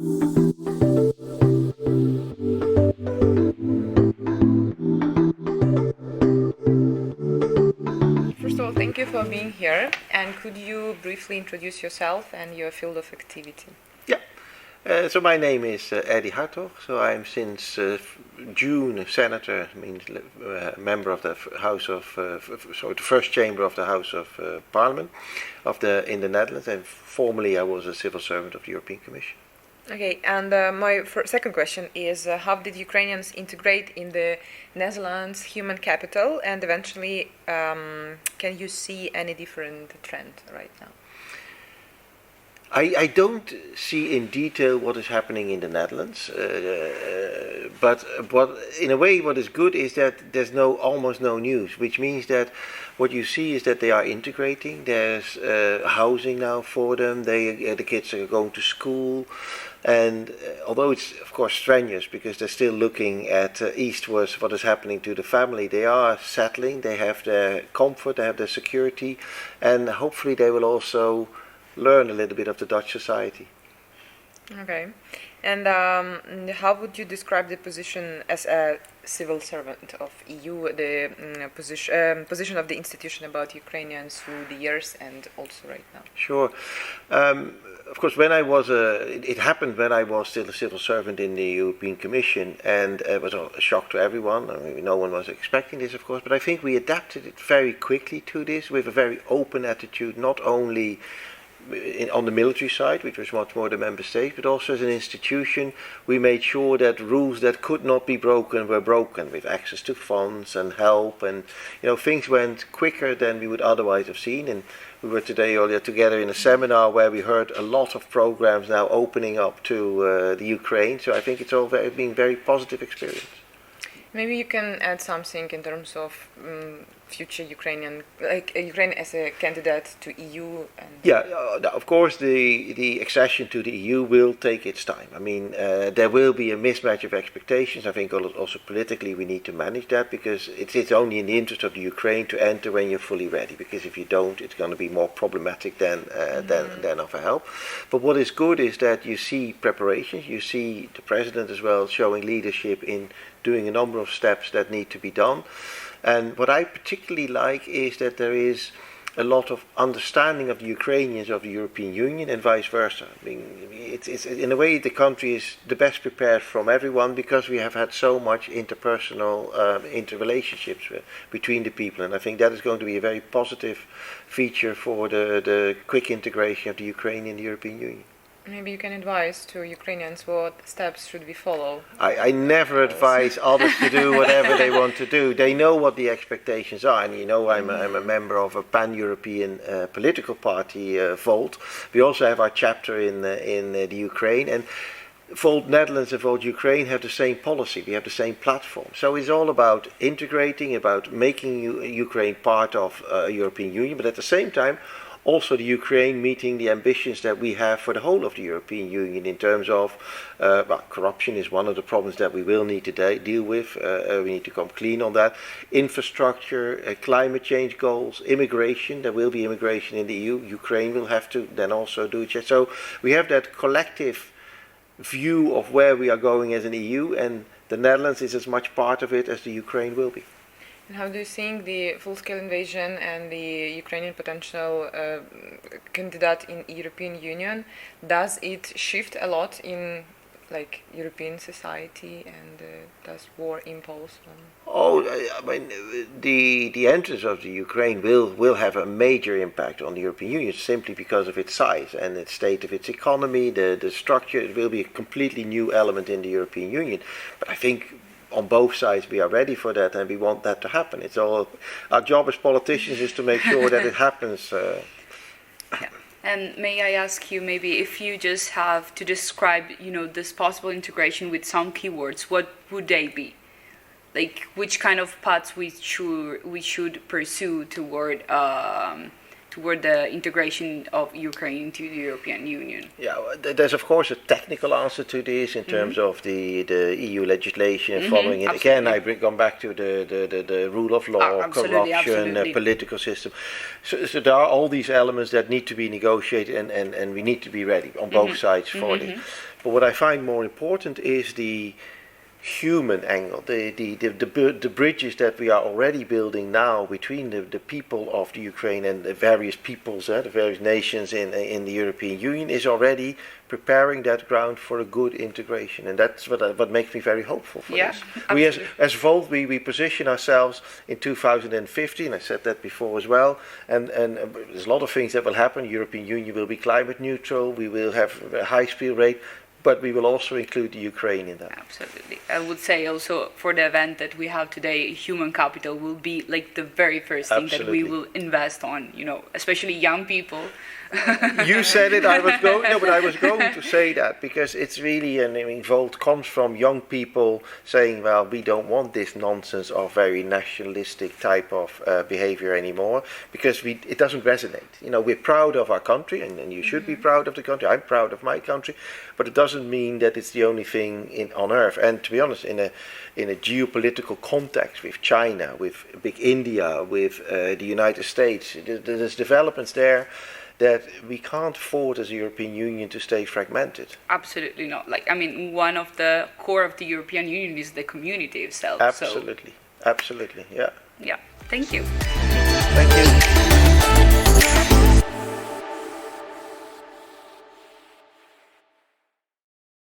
First of all, thank you for being here. And could you briefly introduce yourself and your field of activity? Yeah. So my name is Eddy Hartog. So I'm since June a senator, means member of the House of, so the first chamber of the House of Parliament in the Netherlands, and formerly I was a civil servant of the European Commission. Okay, and my second question is how did Ukrainians integrate in the Netherlands human capital, and eventually can you see any different trend right now? I don't see in detail what is happening in the Netherlands, but in a way what is good is that there's almost no news, which means that what you see is that they are integrating. There's housing now for them. The kids are going to school, and although it's of course strenuous because they're still looking at eastwards what is happening to the family, they are settling. They have their comfort, they have their security, and hopefully they will also learn a little bit of the Dutch society. Okay, and how would you describe the position as a civil servant of EU, the position of the institution about Ukrainians through the years and also right now? Sure. Of course, it happened when I was still a civil servant in the European Commission, and it was a shock to everyone. I mean, no one was expecting this, of course, but I think we adapted it very quickly to this with a very open attitude, not only on the military side, which was much more the member states, but also as an institution, we made sure that rules that could not be broken were broken, with access to funds and help, and things went quicker than we would otherwise have seen. And we were earlier together in a seminar where we heard a lot of programs now opening up to the Ukraine. So I think it's all been very positive experience. Maybe you can add something in terms of future Ukraine as a candidate to EU. Yeah, of course the accession to the EU will take its time. I mean, there will be a mismatch of expectations. I think also politically we need to manage that, because it's only in the interest of the Ukraine to enter when you're fully ready, because if you don't, it's going to be more problematic than of a help. But what is good is that you see preparations, you see the president as well showing leadership in doing a number of steps that need to be done. And what I particularly like is that there is a lot of understanding of the Ukrainians of the European Union and vice versa. I mean, it's in a way the country is the best prepared from everyone, because we have had so much interpersonal interrelationships between the people, and I think that is going to be a very positive feature for the quick integration of the Ukraine in the European Union. Maybe you can advise to Ukrainians what steps should we follow. I never advise others to do whatever they want to do. They know what the expectations are, and I'm a member of a pan-European political party, Volt. We also have our chapter in the Ukraine, and Volt Netherlands and Volt Ukraine have the same policy. We have the same platform. So it's all about integrating, about making Ukraine part of European Union, but at the same time also the Ukraine meeting the ambitions that we have for the whole of the European Union in terms of corruption is one of the problems that we will need to deal with. We need to come clean on that. Infrastructure, climate change goals, immigration. There will be immigration in the EU. Ukraine will have to then also do it. So we have that collective view of where we are going as an EU, and the Netherlands is as much part of it as the Ukraine will be. And how do you think the full-scale invasion and the Ukrainian potential candidate in European Union, does it shift a lot in European society, and does war impulse on? I mean, the entrance of the Ukraine will have a major impact on the European Union, simply because of its size and its state of its economy, the structure. It will be a completely new element in the European Union. But I think on both sides we are ready for that, and we want that to happen. It's all our job as politicians is to make sure that it happens. Yeah. And may I ask you, maybe if you just have to describe, this possible integration with some keywords, what would they be? Like, which kind of paths we should pursue toward toward the integration of Ukraine into the European Union? Yeah, there's of course a technical answer to this in terms of the EU legislation and following it. Again, I come back to the rule of law, corruption, political system. So there are all these elements that need to be negotiated, and we need to be ready on both sides for this. But what I find more important is the human angle, the bridges that we are already building now between the people of the Ukraine and the various peoples, the various nations in the European Union, is already preparing that ground for a good integration, and that's what makes me very hopeful for this. We as Volt, we position ourselves in 2050, I said that before as well, and there's a lot of things that will happen. The European Union will be climate neutral, we will have a high speed rate, but we will also include the Ukraine in that. Absolutely. I would say also for the event that we have today, human capital will be like the very first thing that we will invest on, especially young people. You said it, I was going to say that, because it's really, Volt comes from young people saying, well, we don't want this nonsense of very nationalistic type of behavior anymore, because it doesn't resonate. We're proud of our country, and you should be proud of the country. I'm proud of my country, but it doesn't mean that it's the only thing on earth. And to be honest, in a geopolitical context with China, with big India, with the United States, there's developments there that we can't afford as a European Union to stay fragmented. Absolutely not. One of the core of the European Union is the community itself. Absolutely, yeah. Yeah, thank you. Thank you.